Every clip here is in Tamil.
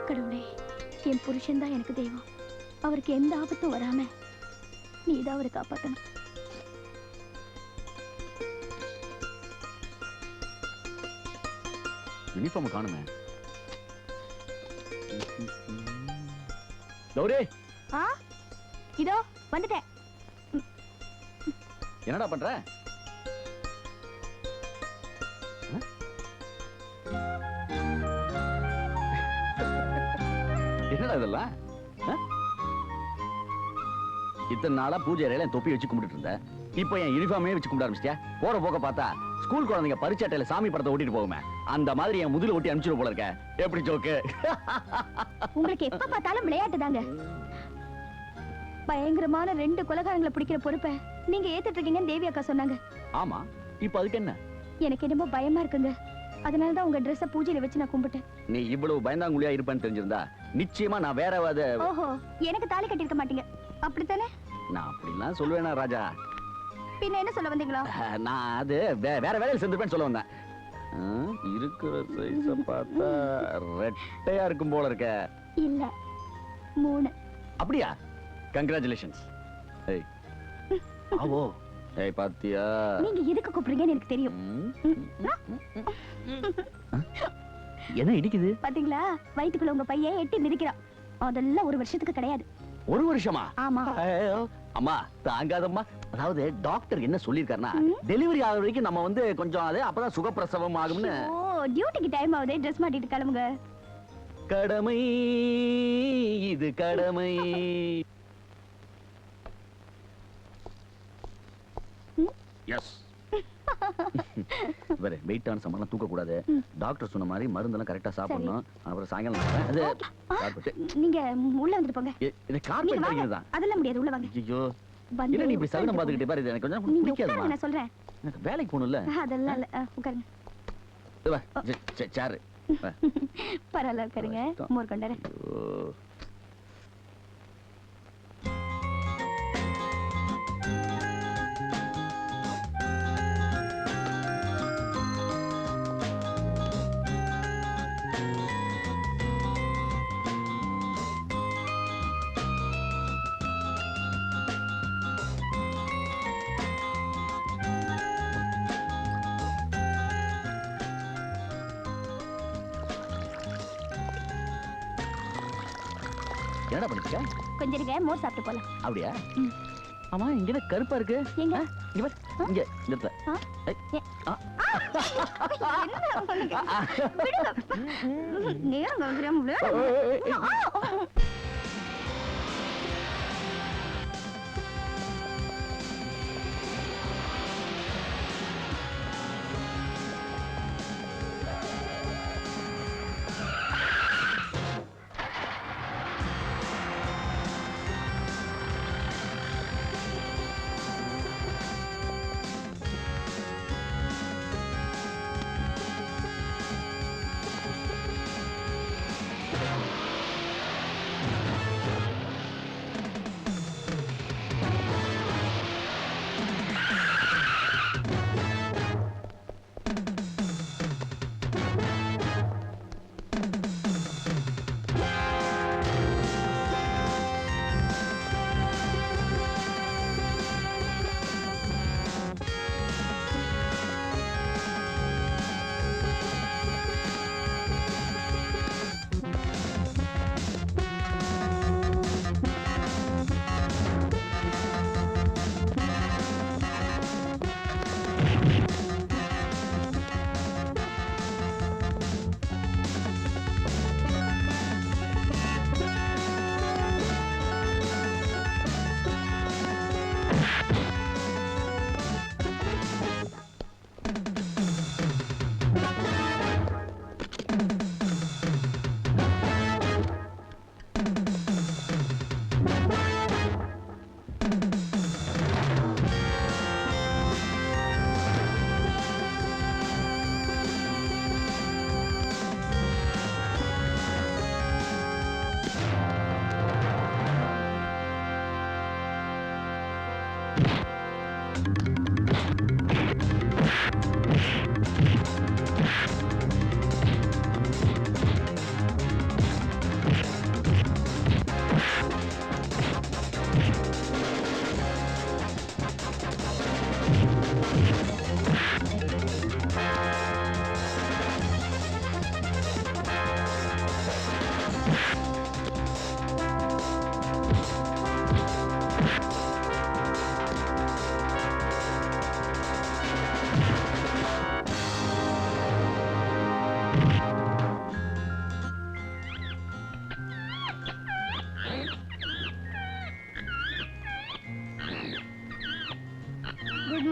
கடவுளே, என் புருஷன் தான் எனக்கு தெய்வம். அவருக்கு எந்த ஆபத்தும் வராம நீதான் அவரை காப்பாத்தணும். யூனிஃபார்ம் காணுமே. கௌரி, இதோ வந்துட்டேன். என்னடா பண்ற? என்னடா இதெல்லாம்? இத்தனை நாளா பூஜை அறையில தொப்பி வச்சு கும்பிட்டு இருந்த, இப்ப என் யூனிஃபார்மே வச்சு கும்பிட ஆரம்பிச்சிட்டியா? போற போக்க பார்த்தா ஸ்கூல் குழந்தைங்க பரிச்சட்டையில சாமி படத்தை ஓட்டிட்டு போகுமே, அந்த மாதிரி என் முதுல ஓட்டி அனுப்பிச்சிரு போல இருக்க. எப்படி ஜோக்கு? உங்களுக்கு எப்ப பார்த்தாலும் விளையாட்டு தாங்க. பயங்கரமான 2 கொலைகாரங்களை பிடிக்கிற பொறுப்பை நீங்க ஏத்துட்டு இருக்கீங்கன்னு தேவி அக்கா சொன்னாங்க. ஆமா, இப்ப அதுக்கு என்ன? எனக்கு என்னமோ பயமா இருக்குங்க. அதனாலதான் உங்க ட்ரெஸ்ஸ பூஜையில வச்சு நான் கும்பிட்டேன். நீ இவ்வளவு பயந்தாங்குழியா இருப்பேன்னு தெரிஞ்சிருந்தா நிச்சயமா நான் வேற ஓஹோ, எனக்கு தாலி கட்டிருக்க மாட்டீங்க அப்படித்தானே? நான் அப்படிலாம் சொல்லுவேனா ராஜா? பின்ன என்ன சொல்ல வந்தீங்களா? நான் அது வேற வேலையில் சேர்ந்துருப்பேன்னு சொல்ல வந்தேன். இருக்கிற சைஸ பார்த்தா ரெட்டையா இருக்கும் போல இருக்க. இல்ல 3. அப்படியா? கங்க்ராச்சுலேஷன்ஸ். ஏய் ஆவோ. ஏய் பாத்தியா? நீங்க எதுக்கு கூப்பிடுறீங்கன்னு எனக்கு தெரியும். என்ன இடிக்குது? பாத்தீங்களா, வயித்துக்குள்ள உங்க பையன் எட்டி மிதிக்கிறான். அதெல்லாம் 1 வருஷத்துக்கு கிடையாது. 1 வருஷமா? ஆமா. அம்மா தாங்காதம்மா. அதாவது டாக்டர் என்ன சொல்லிருக்காருன்னா, டெலிவரி ஆகுற வரைக்கும் நம்ம வந்து கொஞ்சம் அது அப்பதான் சுகப்பிரசவம் ஆகும்னு. ஓ, டியூட்டிக்கு டைம் ஆகுது, ட்ரெஸ் மாட்டிட்டு கிளம்புங்க. கடமை இது கடமை. எஸ். வேற வெயிட்டான சாமான் தூக்க கூடாது. டாக்டர் சொன்ன மாதிரி மருந்தெல்லாம் கரெக்டா சாப்பிடணும். அப்புறம் சாயங்காலம் நீங்க உள்ள வந்துட்டு போங்க. இது கார்பெட் அடிக்குதுதான். அதெல்லாம் முடியாது, உள்ள வாங்க. ஐயோ, என்ன நீ இப்படி சகுனம் பாத்துக்கிட்டே பாரு. எனக்கு கொஞ்சம் பிடிக்காதுமா. நான் சொல்றேன், எனக்கு வேலைக்கு போகணும்ல. அதெல்லாம் இல்ல, உட்காருங்க. சேரு பரவாயில்ல, உட்காருங்க. மோர் கொண்டாரு. என்ன பண்ணிருக்க? கொஞ்சம் இருங்க, மோர் சாப்பிட்டு போலாம். அப்படியா? ஆமா, இங்க கருப்பா இருக்கு. எங்க? இங்க பாரு, இங்க இந்த இடத்துல. நேரம் வந்துடும்ல.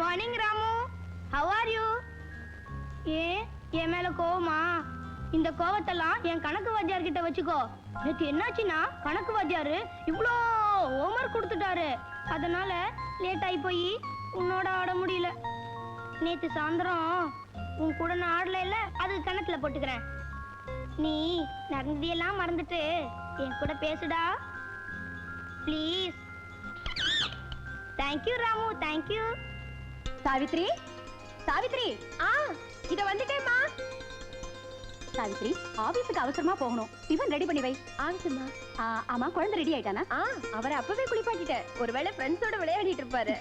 Morning Ramu. How are you? என் மேல கோவமா? இந்த கோவத்தெல்லாம் என் கணக்கு வாத்தியார் கிட்ட வச்சுக்கோ. நேத்து என்னாச்சுன்னா கணக்கு வாத்தியாரு இவ்ளோ ஹோம்வொர்க் கொடுத்துட்டாரு. அதனால லேட் ஆகி போய் உன்னோட ஆட முடியல. நேத்து சாயந்தரம் உன் கூட நான் ஆடல இல்ல, அது கணக்குல போட்டுக்கிறேன். நீ நடந்ததையெல்லாம் மறந்துட்டு என் கூட பேசுடா please. Thank you Ramu, thank you. Savitri, Savitri, இத வந்துட்டேம்மா. சாவித்ரி, ஆபீஸுக்கு அவசரமா போகணும். டிஃபன் ரெடி பண்ணி வை. ஆச்சுமா. ஆமா, குழந்தை ரெடி ஆயிட்டானா? அவரை அப்பவே குளிப்பாட்டிட்டேன். ஒருவேளை ஃப்ரெண்ட்ஸோட விளையாடிட்டு இருப்பாரு.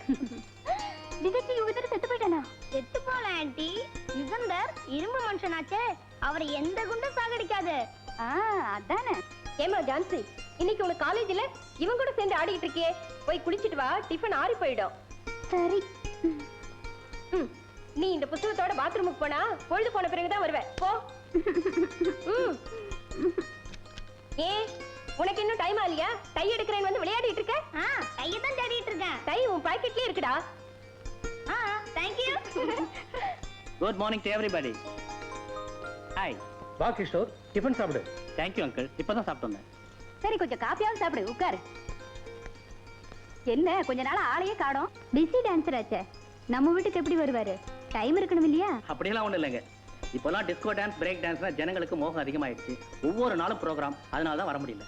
டிடெக்டிவ் யுகந்தர் செத்து போயிட்டானா? செத்து போல ஆண்டி. யுகந்தர் இரும்பு மனுஷனாச்சே, அவரை எந்த குண்டும் சாகடிக்காது. அதானே. ஏமா ஜான்சி, இன்னைக்கு உனக்கு காலேஜ்ல இவன் கூட சேர்ந்து ஆடிட்டு இருக்கியே, போய் குளிச்சிட்டு வா, டிஃபன் ஆறி போயிடும். சரி. நீ இந்த புத்தகத்தோட பாத்ரூமுக்கு போனா பொழுது போன பிறகுதான் வருவ. போ. உனக்கு இன்னும் டைம் ஆகலையா? டை எடுக்கிறேன்னு வந்து விளையாடிட்டு இருக்க? கையை தான் தேடிட்டு இருக்கேன். டை உன் பாக்கெட்லயே இருக்குடா. Thank you. Good morning to everybody. Hi. வா கிஷோர், டிஃபன் சாப்பிடு. தேங்க்யூ அங்கிள், இப்பதான் சாப்பிட்டு வந்தேன். சரி, கொஞ்சம் காப்பியாவது சாப்பிடு, உட்காரு. என்ன கொஞ்ச நாள் ஆளையே காணோம்? பிஸி டான்சர் ஆச்சே, நம்ம வீட்டுக்கு எப்படி வருவாரு? டைம் இருக்கணும் இல்லையா? அப்படியெல்லாம் ஒண்ணும் இல்லைங்க. இப்போலாம் டிஸ்கோ டான்ஸ், பிரேக் டான்ஸ்னா ஜனங்களுக்கு மோகம் அதிகமாயிடுச்சு. ஒவ்வொரு நாளும் ப்ரோக்ராம், அதனால தான் வர முடியல.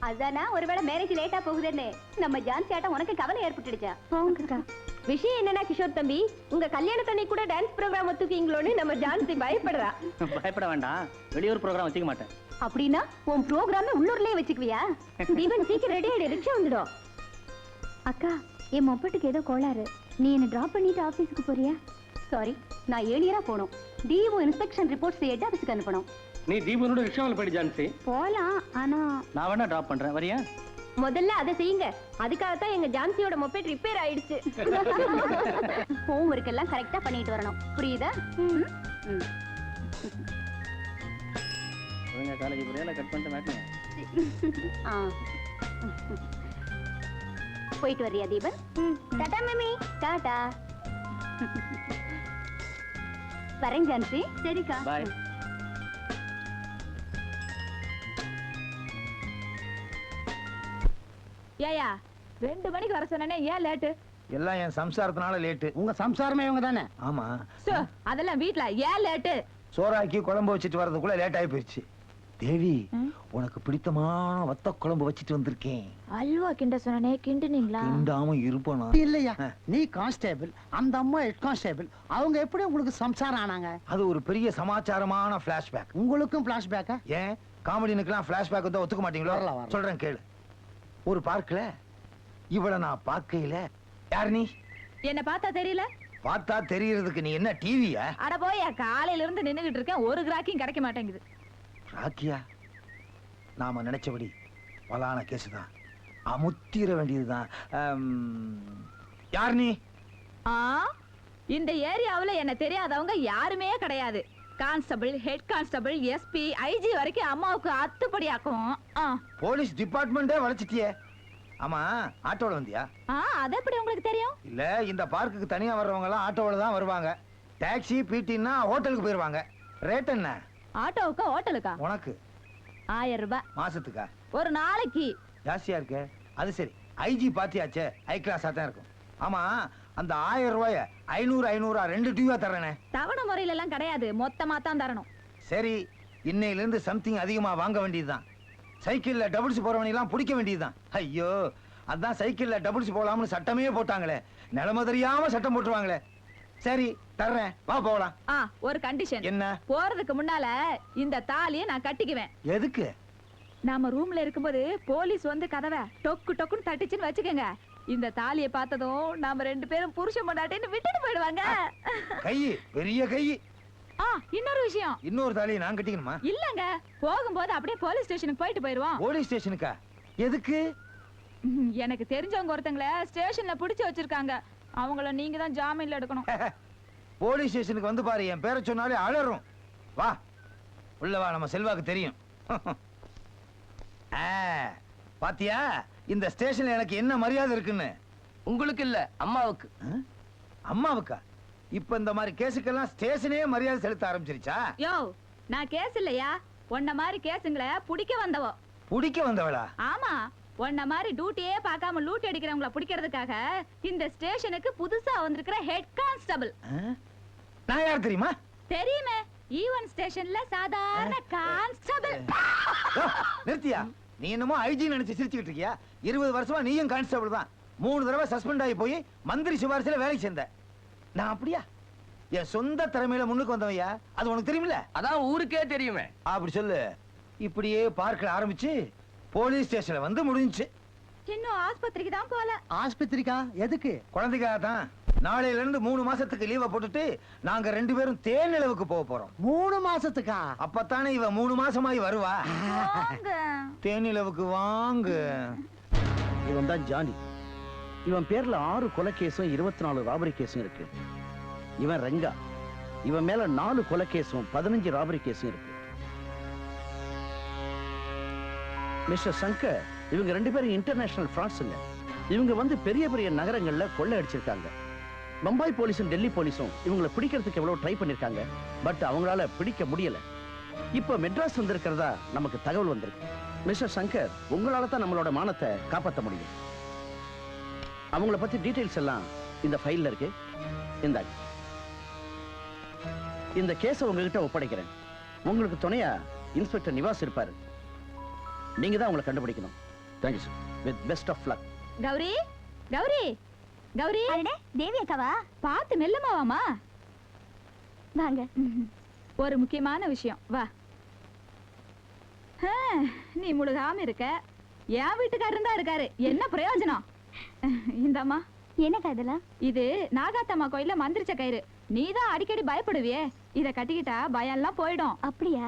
அதானா ஒருவேளை மேரேஜ் லேட்டா போகுதுன்னு நம்ம ஜான்சி ஆட்டம் உனக்கு கவலை ஏற்பட்டுடுச்சா? போங்கக்கா. விஷயம் என்னன்னா கிஷோர் தம்பி, உங்க கல்யாணத்தன்னை கூட டான்ஸ் ப்ரோக்ராம் ஒத்துக்கீங்களோன்னு நம்ம ஜான்சி பயப்படுறா. பயப்பட வேண்டாம், வெளியூர் ப்ரோக்ராம் வச்சுக்க மாட்டேன். அப்படின்னா உன் ப்ரோக்ராம் உள்ளூர்லயே வச்சுக்குவியா? தீபன் சீக்கிரம் ரெடி ஆயிடு, ரிக்ஷா வந்துடும். அக்கா, என் மொப்பட்டுக்கு ஏதோ கோளாறு. நீ என்ன டிராப் பண்ணிட்டு ஆபீஸ்க்கு போறியா? சாரி, நான் ஏர்லியரா போகணும். டிஓ இன்ஸ்பெக்ஷன் ரிப்போர்ட்ஸ் ஹெட் ஆபீஸ்க்கு அனுப்பணும். நீ தீபனோட ரிக்ஷாவில் போயிடு ஜான்சி. போலாம், ஆனா நான் வேணா டிராப் பண்றேன், வரியா? முதல்ல அதை செய்யுங்க. அதுக்காகத்தான் எங்க ஜான்சியோட மொபைல் ரிப்பேர் ஆயிடுச்சு. ஹோம் ஒர்க் எல்லாம் கரெக்டா பண்ணிட்டு வரணும், புரியுதா? காலேஜ் புரியல, கட் பண்ணிட்டு மாட்டேன். போயிட்டு வர்றியா தீபன்? டாடா மம்மி. டாடா. வரேன் ஜான்சி. சரிக்கா. பாய். ஏயா 2 மணிக்கு வர சொன்னேனே, ஏன் லேட்டு? எல்லாம் என் சம்சாரத்தினால லேட்டு. உங்க சம்சாரமே இவங்க தானே? ஆமா. அதெல்லாம் வீட்ல ஏன் லேட்டு? சோறாக்கி குழம்பு வச்சுட்டு வரதுக்குள்ள லேட் ஆகி போயிடுச்சு. தேவி, உனக்கு பிடித்தமான வத்த குழம்பு வச்சிட்டு வந்திருக்கேன். அல்வா கிண்ட சொன்னனே, கிண்டுனீங்களா? கிண்டாம இருப்பனா? இல்லையா, நீ கான்ஸ்டேபிள், அந்த அம்மா ஹெட் கான்ஸ்டேபிள். அவங்க எப்படி உங்களுக்கு சம்சாரம் ஆனாங்க? அது ஒரு பெரிய சமாச்சாரமான பிளாஷ்பேக். உங்களுக்கும் பிளாஷ்பேக்கா? ஏன் காமெடினுக்கெல்லாம் பிளாஷ்பேக் வந்து ஒத்துக்க மாட்டீங்களோ? வரலாம், வரலாம். சொல்றேன் கேளு. ஒரு பார்க்ல இவள நான் பார்க்கையில, யார் நீ? என்ன பார்த்தா தெரியல? பார்த்தா தெரியறதுக்கு நீ என்ன டிவியா? அட போயா, காலையில இருந்து நின்னுகிட்டு இருக்கேன், ஒரு கிராக்கியும் கிடைக்க மாட்டேங்குது. ராக்கியா, நாம நினைச்சபடி பலான கேஸ் தான், அமுத்திர வேண்டியதுதான். யார் நீ? இந்த ஏரியாவுல என்ன தெரியாதவங்க யாருமே கிடையாது. Constable, head constable, SP, IG வரைக்கும் அம்மாவுக்கு அத்துப்படியாக்கும். போலீஸ் டிபார்ட்மெண்டே வளைச்சிட்டியே. ஆமா, ஆட்டோல வந்தியா? அது எப்படி உங்களுக்கு தெரியும்? இல்ல, இந்த பார்க்குக்கு தனியா வர்றவங்க எல்லாம் ஆட்டோல தான் வருவாங்க. டாக்ஸி, பிடினா ஹோட்டலுக்கு போயிருவாங்க. ரேட் என்ன? ஆட்டோவுக்கா ஹோட்டலுக்கா? உனக்கு 1000 ரூபாய். மாசத்துக்கா? ஒரு நாளைக்கு. ஜாஸ்தியா இருக்கு. அது சரி, ஐஜி பாத்தியாச்சே, ஹை கிளாஸா தான் இருக்கும். ஆமா, அந்த 1000 ரூபாய 500 500 2 டியூவா தரேனே. தவணை முறையில எல்லாம் கிடையாது, மொத்தமா தான் தரணும். சரி, இன்னையில இருந்து சம்திங் அதிகமா வாங்க வேண்டியதுதான். சைக்கிள்ல டபுள்ஸ் போறவனி எல்லாம் பிடிக்க வேண்டியதுதான். ஐயோ, அதான் சைக்கிள்ல டபுள்ஸ் போலாம்னு சட்டமே போட்டாங்களே, நிலைமை தெரியாம சட்டம் போட்டுருவாங்களே. சரி, தர்றேன், வா போகலாம். ஒரு கண்டிஷன். என்ன? போறதுக்கு முன்னால இந்த தாலியை நான் கட்டிக்குவேன். எதுக்கு? நாம ரூம்ல இருக்கும்போது போலீஸ் வந்து கதவை டொக்கு டொக்குன்னு தட்டிச்சுன்னு வச்சுக்கோங்க, இந்த தாலியை பார்த்ததும் நாம 2 பேரும் புருஷன் பொண்டாட்டின்னு விட்டுட்டு போயிடுவாங்க. கை, பெரிய கை. இன்னொரு விஷயம். இன்னொரு தாலியை நான் கட்டிக்கணுமா? இல்லங்க, போகும்போது அப்படியே போலீஸ் ஸ்டேஷனுக்கு போயிட்டு போயிருவோம். போலீஸ் ஸ்டேஷனுக்கா? எதுக்கு? எனக்கு தெரிஞ்சவங்க ஒருத்தங்கள ஸ்டேஷன்ல பிடிச்சு வச்சிருக்காங்க, அவங்கள நீங்க தான் ஜாமீன்ல எடுக்கணும். போலீஸ் ஸ்டேஷனுக்கு வந்து பாரு, என் பேரை சொன்னாலே அலறும். வா உள்ள வா, நம்ம செல்வாக்கு தெரியும். பாத்தியா இந்த ஸ்டேஷன்ல எனக்கு என்ன மரியாதை இருக்குன்னு? உங்களுக்கு இல்ல, அம்மாவுக்கு. அம்மாவுக்கா? இப்ப இந்த மாதிரி கேஸுக்கெல்லாம் ஸ்டேஷனே மரியாதை செலுத்த ஆரம்பிச்சிருச்சா? யோ நான் கேஸ் இல்லையா, உன்ன மாதிரி கேஸுங்களை புடிக்க வந்தவோ. புடிக்க வந்தவளா? ஆமா, உன்ன மாதிரி டியூட்டியே பார்க்காம லூட் அடிக்கிறவங்கள பிடிக்கிறதுக்காக இந்த ஸ்டேஷனுக்கு புதுசா வந்திருக்கிற ஹெட் கான்ஸ்டபிள். நான் யார் தெரியுமா? தெரியுமே, ஈவன் ஸ்டேஷன்ல சாதாரண கான்ஸ்டபிள். நிறுத்தியா? நீ என்னமோ ஐஜி நினைச்சு சிரிச்சுக்கிட்டு இருக்கியா? 20 வருஷமா நீயும் கான்ஸ்டபிள் தான். 3 தடவை சஸ்பெண்ட் ஆகி போய் மந்திரி சிபாரிசுல வேலைக்கு சேர்ந்த. நான் அப்படியா? என் சொந்த திறமையில முன்னுக்கு வந்தவையா? அது உனக்கு தெரியுமில்ல? அதான் ஊருக்கே தெரியுமே. அப்படி சொல்லு. இப்படியே பார்க்கல ஆரம்பிச்சு போலீஸ் ஸ்டேஷன்ல வந்து முடிஞ்சுச்சு. இன்னும் ஆஸ்பத்திரிக்கு தான் போல. ஆஸ்பத்திரிக்கா? எதுக்கு? குழந்தைக்காக தான். நாளையில இருந்து 3 மாசத்துக்கு லீவை போட்டுட்டு நாங்க 2 பேரும் தேனிலவுக்கு போக போறோம். 3 மாசத்துக்கா? அப்பத்தானே இவ 3 மாசமாயி வருவா. வாங்க. தேனிலவுக்கு வாங்க. இவன் தான் ஜானி. இவன் பேர்ல 6 கொலை கேஸும் 24 ராபரி கேஸும் இருக்கு. இவன் ரெங்கா. இவன் மேல 4 கொலை கேஸும் 15 ராபரி கேஸும் இருக்கு. மிஸ்டர் சங்கர், இவங்க 2 பேரும் இன்டர்நேஷனல் ஃப்ராட்ஸுங்க. இவங்க வந்து பெரிய பெரிய நகரங்கள்ல கொள்ளை அடிச்சிருக்காங்க. பம்பாய் போலீஸும் டெல்லி போலீஸும் இவங்களை பிடிக்கிறதுக்கு எவ்வளவு ட்ரை பண்ணிருக்காங்க. பட் அவங்களால பிடிக்க முடியல. இப்ப மெட்ராஸ் வந்திருக்கிறதா நமக்கு தகவல் வந்திருக்கு. மிஸ்டர் சங்கர், உங்களால தான் நம்மளோட மானத்தை காப்பாற்ற முடியும். அவங்கள பத்தி டீடைல்ஸ் எல்லாம் இந்த ஃபைல்ல இருக்கு. இந்தாங்க. இந்த கேஸை உங்ககிட்ட ஒப்படைக்கிறேன். உங்களுக்கு துணையா இன்ஸ்பெக்டர் நிவாஸ் இருப்பாரு. நீங்க தான் உங்களை கண்டுபிடிக்கணும். Thank you sir. With best of luck. Gauri, Gauri, Gauri. அடடே, தேவி அக்காவா? பார்த்து மெல்லமாவாமா. வாங்க. ஒரு முக்கியமான விஷயம், வா. நீ முழுகாம இருக்க, என் வீட்டுக்காரர் தான் இருக்காரு. என்ன பிரயோஜனம்? இந்தம்மா. என்னக்கா இதெல்லாம்? இது நாகாத்தம்மா கோயில்ல மந்திரிச்ச கயிறு. நீதான் அடிக்கடி பயப்படுவியே, இத கட்டிக்கிட்டா பயம் எல்லாம் போயிடும். அப்படியா?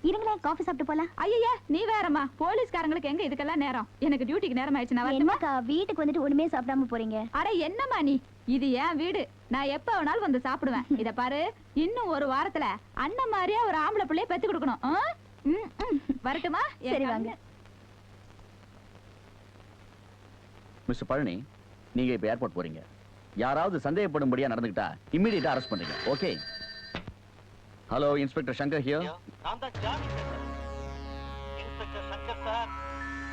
இருங்களேன், காஃபி சாப்பிட்டு போலாம். ஐயா, நீ வேறம்மா. போலீஸ்காரங்களுக்கு எங்க இதுக்கெல்லாம் நேரம்? எனக்கு டியூட்டிக்கு நேரம் ஆயிடுச்சு. நான் வரட்டுமா? என்னக்கா வீட்டுக்கு வந்துட்டு ஒண்ணுமே சாப்பிடாம போறீங்க? அட என்னம்மா நீ, இது என் வீடு. நான் எப்ப வேணாலும் வந்து சாப்பிடுவேன். இத பாரு, இன்னும் 1 வாரத்துல அண்ணன் மாதிரியா ஒரு ஆம்பளை பிள்ளைய பெத்து கொடுக்கணும். வரட்டுமா? சரி வாங்க. மிஸ்டர் பழனி, நீங்க இப்ப ஏர்போர்ட் போறீங்க. யாராவது சந்தேகப்படும்படியா நடந்துக்கிட்டா இம்மீடியட்டா அரெஸ்ட் பண்ணுங்க. Okay? Hello, inspector Shankar here. நான் தான் ஜானி பேசுறேன். இன்ஸ்பெக்டர் சங்கர் சார்,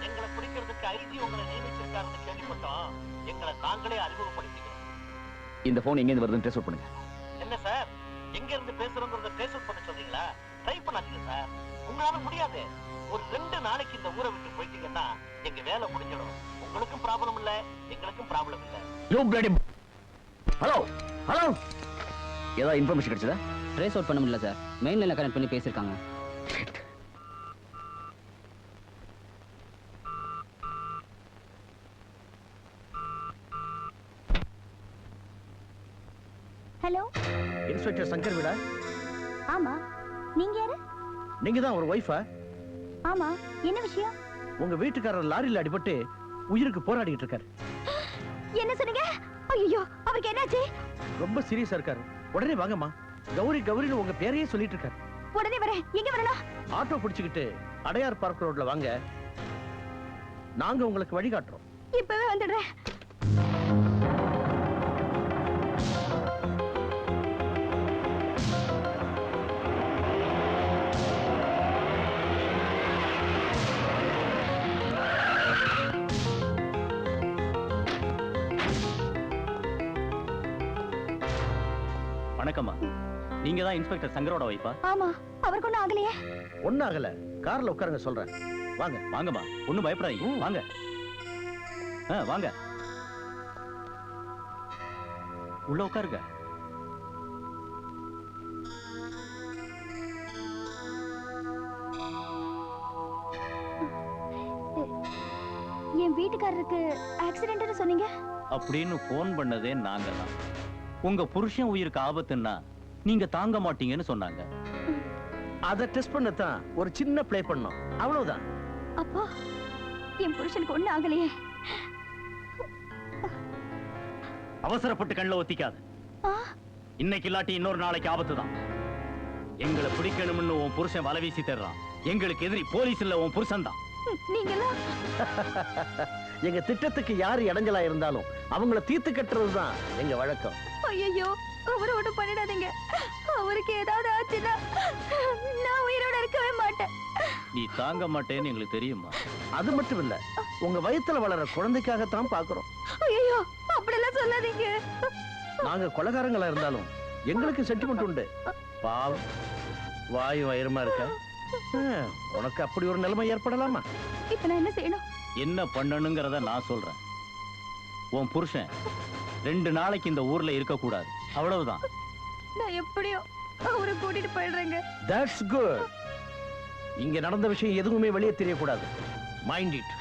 எங்களை பிடிக்கிறதுக்கு ஐஜி உங்களை நியமிச்சிருக்காருன்னு கேள்விப்பட்டோம். எங்களை நாங்களே அறிமுகப்படுத்திக்கிறோம். இந்த போன் எங்க இருந்து வருதுன்னு ட்ரேஸ் அவுட் பண்ணுங்க. என்ன சார், எங்க இருந்து பேசுறோங்கிறத ட்ரேஸ் அவுட் பண்ண சொல்றீங்களா? ட்ரை பண்ணாதீங்க சார், உங்களால முடியாது. ஒரு 2 நாளைக்கு இந்த ஊரை விட்டு போயிட்டீங்கன்னா எங்க வேலை முடிஞ்சிடும். உங்களுக்கும் ப்ராப்ளம் இல்ல, எங்களுக்கும் ப்ராப்ளம் இல்ல. You bloody. ஹலோ ஹலோ, ஏதாவது இன்ஃபர்மேஷன் கிடைச்சதா? ட்ரேஸ் அவுட் பண்ண முடியல சார். மெயின் லைன்ல கனெக்ட் பண்ணி பேசியிருக்காங்க. ஹலோ, இன்ஸ்பெக்டர் சங்கர் வீடா? ஆமா. நீங்க யாரு? நீங்க தான் ஒரு வைஃபா? ஆமா. என்ன விஷயம்? உங்க வீட்டுக்காரர் லாரியில அடிபட்டு உயிருக்கு போராடிட்டு இருக்காரு. என்ன சொன்னீங்க? ஐயோ, அவருக்கு என்னாச்சு? ரொம்ப சீரியஸா இருக்காரு. உடனே வாங்கம்மா. கௌரி கௌரின்னு உங்க பேரையே சொல்லிட்டு இருக்காரு. உடனே வரேன். எங்க வரணும்? ஆட்டோ பிடிச்சுக்கிட்டு அடையார் பார்க் ரோட்ல வாங்க. நாங்க உங்களுக்கு வழிகாட்டுறோம். இப்பவே வந்துடுறேன். வணக்கம்மா. நீங்க தான் இன்ஸ்பெக்டர் சங்கரோட வைஃபா? ஆமா. அவருக்கு ஒண்ணும் ஆகலையே. ஒன்னும் ஆகல. கார்ல உட்காருங்க, சொல்றேன். வாங்க. வாங்கம்மா, ஒண்ணும் பயப்படாதீங்க. வாங்க. வாங்க, உள்ள உட்காருங்க. என் வீட்டுக்காரருக்கு ஆக்சிடென்ட்னு சொன்னீங்க. அப்படின்னு போன் பண்ணதே நாங்க தான். உங்க புருஷன் உயிருக்கு ஆபத்துன்னா நீங்க தாங்க மாட்டீங்கன்னு சொன்னாங்க. அத டெஸ்ட் பண்ணத்தான் ஒரு சின்ன ப்ளே பண்ணோம், அவ்வளவுதான். அப்பா, என் புருஷனுக்கு ஒண்ணும் ஆகலையே. அவசரப்பட்டு கண்ணில் ஒத்திக்காத. இன்னைக்கு இல்லாட்டி இன்னொரு நாளைக்கு ஆபத்து தான். எங்களை பிடிக்கணும்னு உன் புருஷன் வலை வீசி தர்றான். எங்களுக்கு எதிரி போலீஸ் இல்ல, உன் புருஷன் தான். நீங்களா? எங்க திட்டத்துக்கு யாரு இடைஞ்சலா இருந்தாலும் அவங்கள தீர்த்து கட்டுறதுதான் எங்க வழக்கம். ஐயோ, அவரை ஒண்ணும் பண்ணிடாதீங்க. அவருக்கு ஏதாவது ஆச்சுன்னா நான் உயிரோட இருக்கவே மாட்டேன். நீ தாங்க மாட்டேன்னு எங்களுக்கு தெரியுமா? அது மட்டும் இல்ல, உங்க வயித்துல வளர குழந்தைக்காகத்தான் பாக்குறோம். ஐயோ, அப்படியெல்லாம் சொல்லாதீங்க. நாங்க கொலைகாரங்களா இருந்தாலும் எங்களுக்கு சென்டிமெண்ட் உண்டு. பாவம், வாயு வயிறுமா இருக்க. உனக்கு அப்படி ஒரு நிலைமை ஏற்படலாமா? இப்ப நான் என்ன செய்யணும்? என்ன பண்ணணுங்கிறத நான் சொல்றேன். உன் புருஷன் 2 நாளைக்கு இந்த ஊர்ல இருக்க கூடாது, அவ்வளவுதான். நான் எப்படியோ அவரை கூட்டிட்டு போயிடுறேங்க. That's good. இங்க நடந்த விஷயம் எதுவுமே வெளியே தெரியக்கூடாது. Mind it.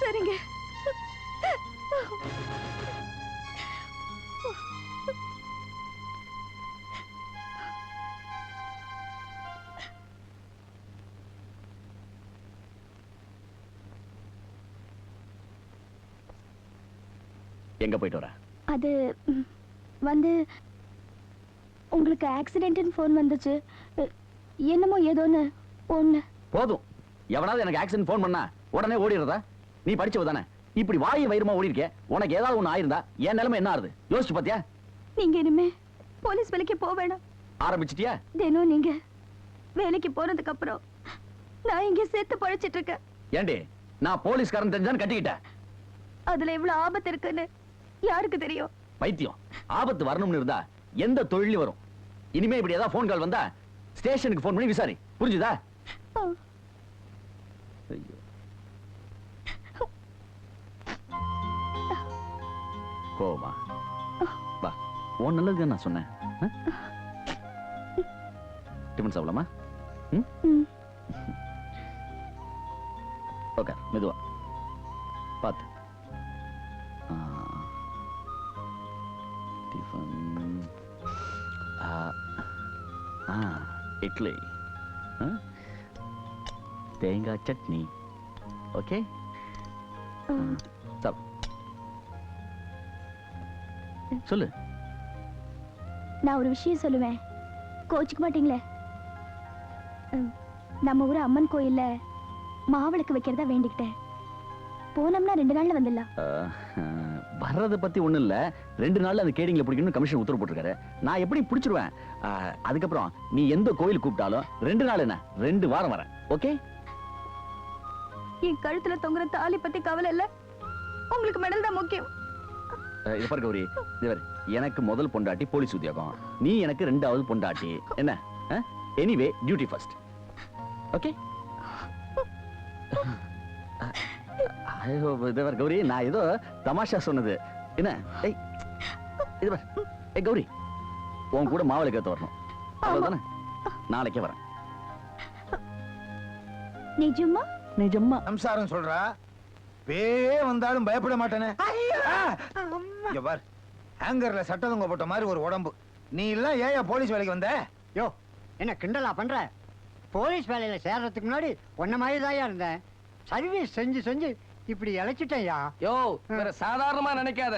சரிங்க. எங்க போயிட்டு வர? அது வந்து உங்களுக்கு ஆக்சிடென்ட்னு ஃபோன் வந்துச்சு. என்னமோ ஏதோன்னு ஒண்ணு. போதும், எவனாவது எனக்கு ஆக்சிடென்ட் ஃபோன் பண்ணா உடனே ஓடிடுறதா? நீ படிச்சவ தானே, இப்படி வாயு வயிறுமா ஓடி இருக்க. உனக்கு ஏதாவது ஒண்ணு ஆயிருந்தா என் நிலைமை என்ன ஆறுது யோசிச்சு பாத்தியா? நீங்க இனிமே போலீஸ் வேலைக்கு போக வேணாம். ஆரம்பிச்சிட்டியா? தினம் நீங்க வேலைக்கு போனதுக்கு அப்புறம் நான் இங்க சேர்த்து பழிச்சிட்டு இருக்கேன். ஏண்டி, நான் போலீஸ்காரன் தெரிஞ்சான்னு கட்டிக்கிட்டேன். அதுல எவ்வளவு ஆபத்து இருக்குன்னு யாருக்கு தெரியும்? பைத்தியம், ஆபத்து வரணும்னு இருந்தா எந்த தொழிலும் வரும். இனிமே இப்படி ஏதாவது போன் கால் வந்தா ஸ்டேஷனுக்கு போன் பண்ணி விசாரி, புரிஞ்சுதா? ஐயோ, கோமா வா, உன் நல்லதுக்கு நான் சொன்னேன். டிஃபன் சாப்பிடலாமா? ஓகே, மெதுவா பார்த்து. டிஃபன் இட்லி, தேங்காய் சட்னி. ஓகே, சாப்பிடு. சொல்லு. நான் ஒரு விஷயம் சொல்லுவேன், கோச்சுக்க மாட்டீங்களே? நம்ம ஊர் அம்மன் கோயில்ல மாவிளக்கு வைக்கிறதா வேண்டிக்கிட்டேன். போனோம்னா 2 நாள்ல வந்துடலாம். வர்றதை பத்தி ஒண்ணும் இல்ல, 2 நாள்ல அந்த கேடிங்ல பிடிக்கணும் கமிஷன் உத்தரவு போட்டிருக்காரு. நான் எப்படி பிடிச்சிருவேன். அதுக்கப்புறம் நீ எந்த கோயில் கூப்பிட்டாலும் 2 நாள் என்ன 2 வாரம் வரேன். ஓகே? என் கழுத்துல தொங்குற தாலி பத்தி கவலை இல்ல, உங்களுக்கு மெடல் தான் முக்கியம். இது பாரு கௌரி, எனக்கு முதல் பொண்டாட்டி போலீஸ் உத்தியோகம், நீ எனக்கு 2வது பொண்டாட்டி. என்ன? Anyway duty first. Okay? Gauri, நான் ஏதோ தமாஷா சொன்னது. என்ன? இது பாரு கௌரி, உன் கூட மாவிளக்கு ஏத்த வரணும், அவ்வளவுதானே? நாளைக்கே வரேன். நிஜமா? நிஜமா சம்சாரம் சொல்றா, பேயே வந்தாலும் பயப்பட மாட்டேனே. இங்க பார், ஹேங்கர்ல சட்டதங்க போட்ட மாதிரி ஒரு உடம்பு. நீ எல்லாம் ஏயா போலீஸ் வேலைக்கு வந்த? யோ, என்ன கிண்டலா பண்ற? போலீஸ் வேலையில சேர்றதுக்கு முன்னாடி உன்ன மாதிரி தான் இருந்தேன். சர்வீஸ் செஞ்சு செஞ்சு இப்படி இழைச்சிட்டேயா. யோ, வேற சாதாரணமா நினைக்காத.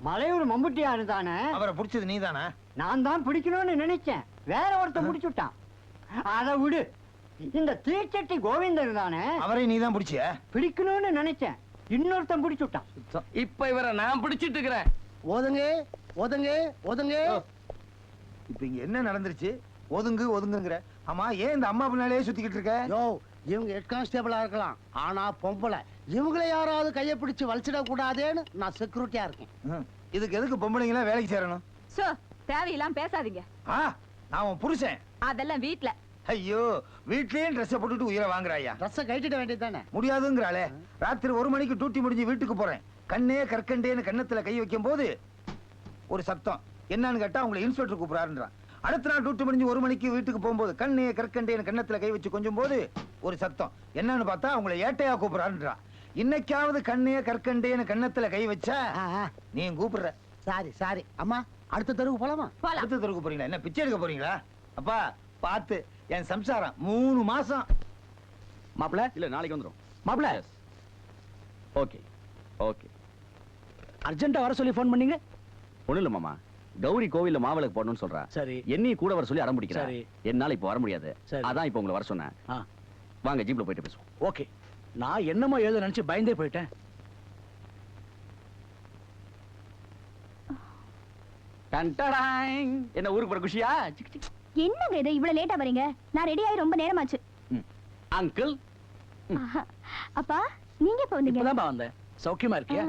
மலையூர் மம்புட்டியா இருந்தானே, அவரை பிடிச்சது நீதானா? நான் தான் பிடிக்கணும்னு நினைச்சேன், வேற ஒருத்தன் பிடிச்சுட்டான். அதை விடு. இந்த தீச்சட்டி கோவிந்தன் தானே, அவரை நீதான் பிடிச்சிய? பிடிக்கணும்னு நினைச்சேன், இன்னொருத்தன் பிடிச்சுட்டான். இப்ப இவரை நான் பிடிச்சிட்டு இருக்கிறேன். ஒதுங்க ஒதுங்க ஒதுங்க. இப்ப இங்க என்ன நடந்துருச்சு? ஒதுங்கு ஒதுங்குங்கிற. ஆமா, ஏன் இந்த அம்மா பின்னாலே சுத்திக்கிட்டு இருக்க? யோ, இவங்க ஹெட் கான்ஸ்டபிளா இருக்கலாம், ஆனா பொம்பளை. இவங்களை யாராவது கையை பிடிச்சு வலிச்சிட கூடாதேன்னு நான் செக்யூரிட்டியா இருக்கேன். இதுக்கு எதுக்கு பொம்பளைங்களா வேலைக்கு சேரணும்? சோ, தேவையெல்லாம் பேசாதீங்க. நான் உன் புருஷன். அதெல்லாம் வீட்ல. ஐயோ, வீட்லயே ட்ரெஸ் போட்டுட்டு உயிரை வாங்குறாயா? ட்ரெஸ்ஸை கட்டிட வேண்டியது தானே? முடியாதுங்கிறாளே. ராத்திரி 1 மணிக்கு டியூட்டி முடிஞ்சு வீட்டுக்கு போறேன். கண்ணே கற்கண்டேன்னு கண்ணத்துல கை வைக்கும் போது ஒரு சத்தம். என்னன்னு கேட்டா உங்களை இன்ஸ்பெக்டர் கூப்பிடாருன்றான். அடுத்த நாள் டியூட்டி முடிஞ்சு 1 மணிக்கு வீட்டுக்கு போகும்போது கண்ணே கற்கண்டேன்னு கண்ணத்துல கை வச்சு கொஞ்சம் போது ஒரு சத்தம். என்னன்னு பார்த்தா உங்களை ஏட்டையா கூப்பிடாருன்றான். இன்னைக்காவது கண்ணே கற்கண்டேன்னு கண்ணத்துல கை வச்சா நீ கூப்பிடுற. சாரி சாரி அம்மா, அடுத்த தெருவுக்கு போலாமா? அடுத்த தெருவுக்கு போறீங்களா? என்ன பிச்சை எடுக்க போறீங்களா? அப்பா பார்த்து, என் சம்சாரம் 3 மாசம். மாப்பிள இல்ல, நாளைக்கு வந்துரும். மாப்பிள ஓகே ஓகே. அர்ஜென்ட்டா வர சொல்லி ஃபோன் பண்ணீங்க? ஒண்ணு இல்ல மாமா, கௌரி கோவில்ல மாவிளக்கு போடணும்னு சொல்றா. சரி. என்னையும் கூட வர சொல்லி அடம் பிடிக்கிறா. சரி. என்னால இப்ப வர முடியாது. சரி. அதான் இப்ப உங்களை வர சொன்னேன். வாங்க ஜீப்ல போயிட்டு பேசுவோம். ஓகே. நான் என்னமோ ஏதோ நினைச்சு பயந்தே போயிட்டேன். என்ன ஊருக்கு போற குஷியா? என்னங்க இது இவ்வளவு லேட்டா வரீங்க? நான் ரெடி ஆகி ரொம்ப நேரமாச்சு. அங்கிள் அப்பா நீங்க எப்ப வந்தீங்க? இப்பதான் வந்தேன். சௌக்கியமா இருக்கியா?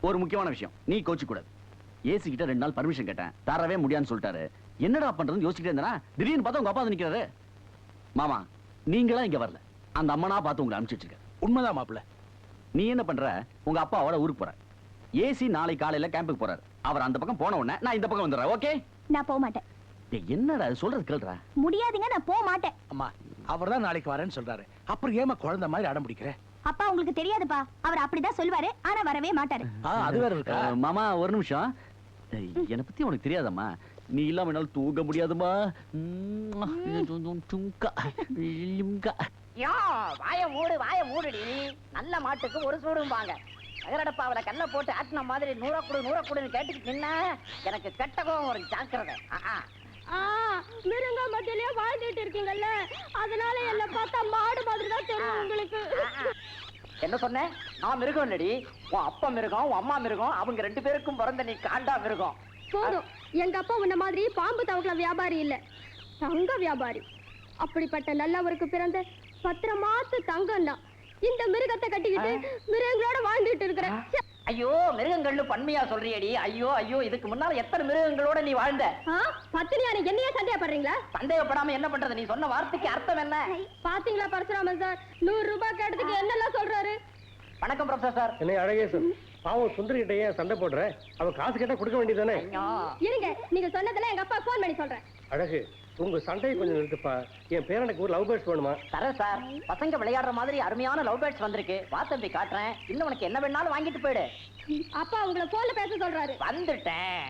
ஒரு முக்கியமான விஷயம், நீ கோச்சு கூடாது. ஏசி கிட்ட 2 நாள் பர்மிஷன் கேட்டேன், தரவே முடியான்னு சொல்லிட்டாரு. என்னடா பண்றதுன்னு யோசிச்சுட்டே இருந்தேனா திடீர்னு பார்த்தா உங்க அப்பா வந்து நிக்கிறாரு. மாமா நீங்களா இங்க வரல, அந்த அம்மனா பார்த்து உங்களை அனுப்பிச்சு வச்சிருக்க. உண்மைதான் மாப்பிள்ள. நீ என்ன பண்ற, உங்க அப்பாவோட ஊருக்கு போற. ஏசி நாளை காலையில கேம்புக்கு போறாரு. அவர் அந்த பக்கம் போன உடனே நான் இந்த பக்கம் வந்துடுறேன். ஓகே? நான் போக மாட்டேன். என்னடா சொல்றது கேளுடா. முடியாதுங்க, நான் போக மாட்டேன். அம்மா அவர்தான் நாளைக்கு வரேன்னு சொல்றாரு, அப்புறம் ஏமா குழந்தை மாதிரி அடம் பிடிக்கிற? அப்பா உங்களுக்கு தெரியாதுப்பா, அவர் அப்படிதான் சொல்லுவாரு, ஆனா வரவே மாட்டாரு. அது வேற இருக்கா? மாமா ஒரு நிமிஷம், என்னை பத்தி உனக்கு தெரியாதம்மா. நீ இல்லாம என்னால தூங்க முடியாதுமா. வாய மூடுடி. நல்ல மாட்டுக்கு ஒரு சூடும்பாங்க. நகரடப்பாவில கல்ல போட்டு ஆட்டின மாதிரி 100 குடுன்னு கேட்டுக்கிட்டு நின்னா எனக்கு கெட்ட கோவம் ஒரு ஜாக்கிரதை. மிருங்க மத்தியிலே வாழ்ந்துட்டு இருக்கீங்கல்ல, அதனால என்ன பார்த்தா மாடு மாதிரி தான் தெரியும் உங்களுக்கு. என்ன சொன்ன? நான் மிருகம் இல்லடி, உன் அப்பா மிருகம், உன் அம்மா மிருகம். அவங்க 2 பேருக்கும் பிறந்த நீ காண்டா மிருகம். போதும், எங்க அப்பா உன்ன மாதிரி பாம்பு தவக்கல வியாபாரி இல்ல, தங்க வியாபாரி. அப்படிப்பட்ட நல்லவருக்கு பிறந்த 10 மாசத்து தங்கம்னா இந்த மிருகத்தை கட்டிக்கிட்டு மிருகங்களோட வாழ்ந்துட்டு இருக்கிறேன். ஐயோ, மிருகங்கள்னு பன்மையா சொல்றியடி. ஐயோ ஐயோ, இதுக்கு முன்னால எத்தனை மிருகங்களோட நீ வாழ்ந்த? பத்தினியான என்னையே சந்தேகப்படுறீங்களா? சந்தேகப்படாம என்ன பண்றது? நீ சொன்ன வார்த்தைக்கு அர்த்தம் என்ன? பாத்தீங்களா பரசுராமன் சார் 100 ரூபாய் கேட்டதுக்கு என்னெல்லாம் சொல்றாரு. வணக்கம் ப்ரொஃபசர். என்ன அழகேசன், பாவம் சுந்தரி கிட்ட ஏன் சண்டை போடுற? அவ காசு கேட்டா கொடுக்க வேண்டியதானே? இருங்க, நீங்க சொன்னதெல்லாம் எங்க அப்பா போன் பண்ணி சொல்றேன். அழகு, உங்க சண்டையை கொஞ்சம் நிறுத்துப்பா. என் பேரனுக்கு ஒரு லவ் பேர்ட்ஸ் வேணுமா? தரேன் சார். பசங்க விளையாடுற மாதிரி அருமையான லவ் பேர்ட்ஸ் வந்திருக்கு. வா தம்பி காட்டுறேன். இன்னும் உனக்கு என்ன வேணாலும் வாங்கிட்டு போயிடு. அப்பா உங்களை போன்ல பேச சொல்றாரு. வந்துட்டேன்.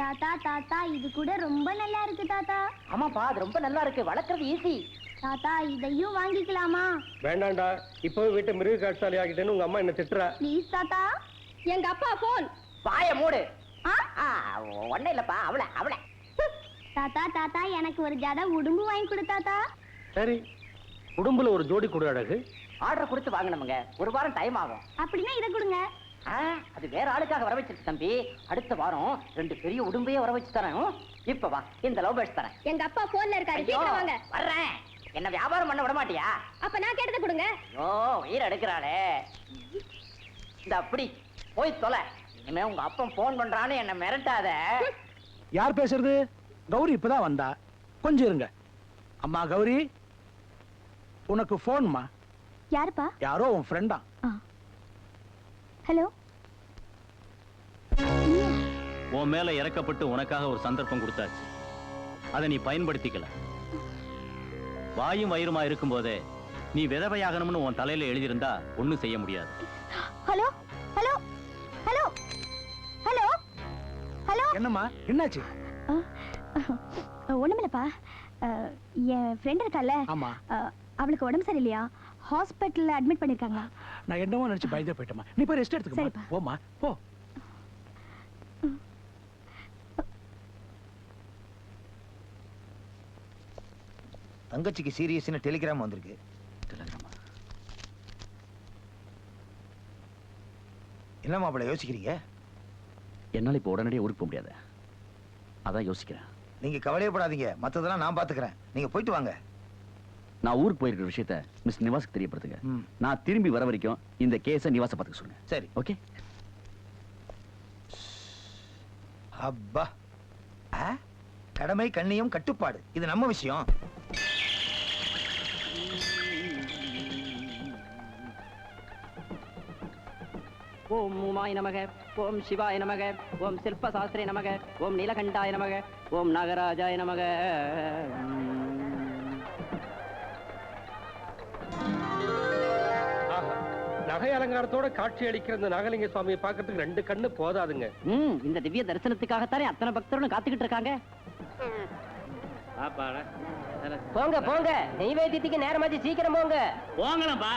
தாத்தா தாத்தா இது கூட ரொம்ப நல்லா இருக்கு தாத்தா. ஆமாப்பா, அது ரொம்ப நல்லா இருக்கு. வளர்க்கறது ஈஸி. தாத்தா இதையும் வாங்கிக்கலாமா? வேண்டாண்டா, இப்பவே வீட்டை மிருக காட்சாலி ஆகிட்டேன்னு உங்க அம்மா என்ன திட்டுறா. ப்ளீஸ் தாத்தா. எங்க அப்பா போன். வாய மூடு. ஒண்ணே இல்லப்பா, அவள தாத்தா தாத்தா எனக்கு ஒரு ஜட உடும்பு வாங்கி கொடு தாத்தா. சரி, உடம்புல ஒரு ஜோடி கொடு அழகு. ஆர்டர் கொடுத்து வாங்கணுமுங்க, 1 வாரம் டைம் ஆகும். அப்படின்னா இதை கொடுங்க. அது வேற ஆளுக்காக வர வச்சிருக்கு தம்பி. அடுத்த வாரம் 2 பெரிய உடும்பையே வர வச்சு தரேன். இப்ப வா, இந்த லவ் பேர்ட்ஸ் தரேன். எங்க அப்பா போன்ல இருக்காரு, சீக்கிரம் வாங்க. வர்றேன். என்ன வியாபாரம் பண்ண விட மாட்டியா? அப்ப நான் கேட்டதை கொடுங்க. ஓ, உயிர் எடுக்கிறாளே. இந்த அப்படி போய் தொலை. இனிமே உங்க அப்பா போன் பண்றான்னு என்ன மிரட்டாத. யார் பேசுறது? கௌரி இப்பதான் வந்தா, கொஞ்சம் இருங்க. அம்மா கௌரி, உனக்கு போன்மா. யாருப்பா? யாரோ உன் ஃப்ரெண்டா. ஹலோ. உன் மேல இறக்கப்பட்டு உனக்காக ஒரு சந்தர்ப்பம் கொடுத்தாச்சு, அதை நீ பயன்படுத்திக்கல. வாயும் வயிறுமா இருக்கும் போதே நீ விதவையாகணும்னு உன் தலையில எழுதியிருந்தா ஒண்ணும் செய்ய முடியாது. Hello hello hello hello hello. என்னம்மா, என்னாச்சு? ஒண்ணுமில்லப்பா, என் ஃப்ரெண்ட் இருக்கால, ஆமா, அவளுக்கு உடம்பு சரியில்லையா, ஹாஸ்பிட்டல்ல அட்மிட் பண்ணிருக்காங்க. நான் என்னமோ நினைச்சு பயந்தே போயிட்டேமா. நீ போய் ரெஸ்ட் எடுத்துக்கமா. போமா போ. தங்கச்சிக்கு சீரியஸ்னு டெலிகிராம் வந்திருக்கு. என்ன மாப்பிள்ள யோசிக்கிறீங்க? என்னால இப்ப உடனடியே ஊருக்கு போக முடியாது, அதான் யோசிக்கிறேன். நீங்க கவலையப்படாதீங்க, மத்ததெல்லாம் நான் பாத்துக்கிறேன். நீங்க போயிட்டு வாங்க. நான் ஊருக்கு போயிருக்கிற விஷயத்த மிஸ் நிவாஸ்க்கு தெரியப்படுத்துங்க. நான் திரும்பி வர வரைக்கும் இந்த கேஸை நிவாச பார்த்துக்க சொல்லுங்க. சரி, ஓகே? அப்பா, கடமை கண்ணியம் கட்டுப்பாடு, இது நம்ம விஷயம். ஓம் உமாய நமக, ஓம் சிவாய நமக, ஓம் சில்பசாஸ்திரே நமக, ஓம் நீலகண்டாய நமக, ஓம் நாகராஜாய நமக. நகை அலங்காரத்தோட காட்சி அளிக்கிற இந்த நாகலிங்க சுவாமியை பார்க்கறதுக்கு 2 கண்ணு போதாதுங்க. இந்த திவ்ய தரிசனத்துக்காகத்தானே அத்தனை பக்தர்களும் காத்துக்கிட்டு இருக்காங்க. போங்க போங்க, நெய்வேத்தியத்துக்கு நேரமாச்சு, சீக்கிரம் போங்க. போங்களாம்பா.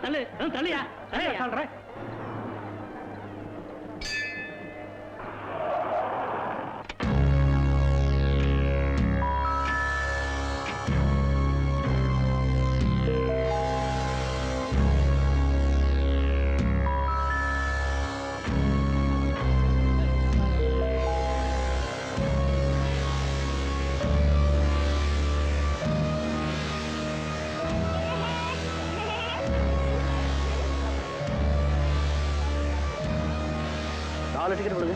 தள்ளு தள்ளியா சொல்றேன். 4 டிக்கெட் கொடுங்க.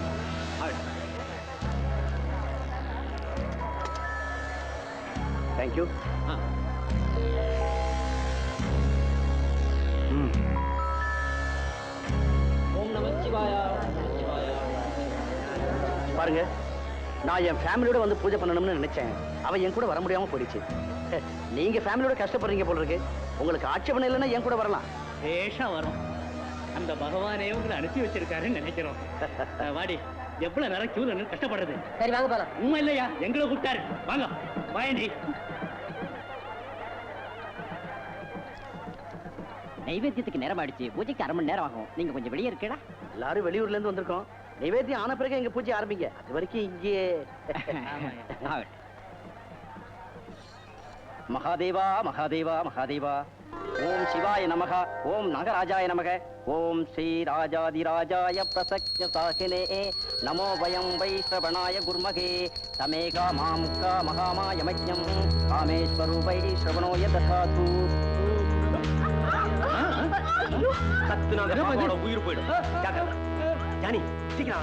தேங்க்யூ. பாருங்க, நான் என் ஃபேமிலியோட வந்து பூஜை பண்ணணும்னு நினைச்சேன். அவ என் கூட வர முடியாம போயிடுச்சு. நீங்க ஃபேமிலியோட கஷ்டப்படுறீங்க போல இருக்கு. உங்களுக்கு ஆட்சேபணம் இல்லைன்னா என் கூட வரலாம். பேஷா வரும். அந்த பகவானே உங்களை அனுப்பி வச்சிருக்காருன்னு நினைக்கிறோம். வாடி, எவ்வளவு நேரம் கியூல நின்னு கஷ்டப்படுறது. சரி வாங்க போலாம். உண்மை இல்லையா? எங்களை கூப்பிட்டாரு. வாங்க வாயண்டி. நைவேத்தியத்துக்கு நேரம் ஆயிடுச்சு. பூஜைக்கு 1/2 மணி நேரம் ஆகும். நீங்க கொஞ்சம் வெளியே இருக்கடா. எல்லாரும் வெளியூர்ல இருந்து வந்திருக்கோம். நைவேத்தியம் ஆன பிறகு எங்க பூஜை ஆரம்பிங்க. அது வரைக்கும் இங்கே மகாதேவா மகாதேவா மகாதேவா. ஓம் சிவாய நமக. ஓம் நாகராஜாய நமக. ஓம் ஸ்ரீ ராஜாதிராஜாய பிரசக்ய சாகினே நமோ வயம் வை ஸ்ரவணாய குர்மகே தமேகா மாம் காமகாமாய மஜ்ஞம் காமேஸ்வரூபை ஸ்ரவணோய ததாது. உயிர் போயிடும். ஜானி, சீக்கிரம்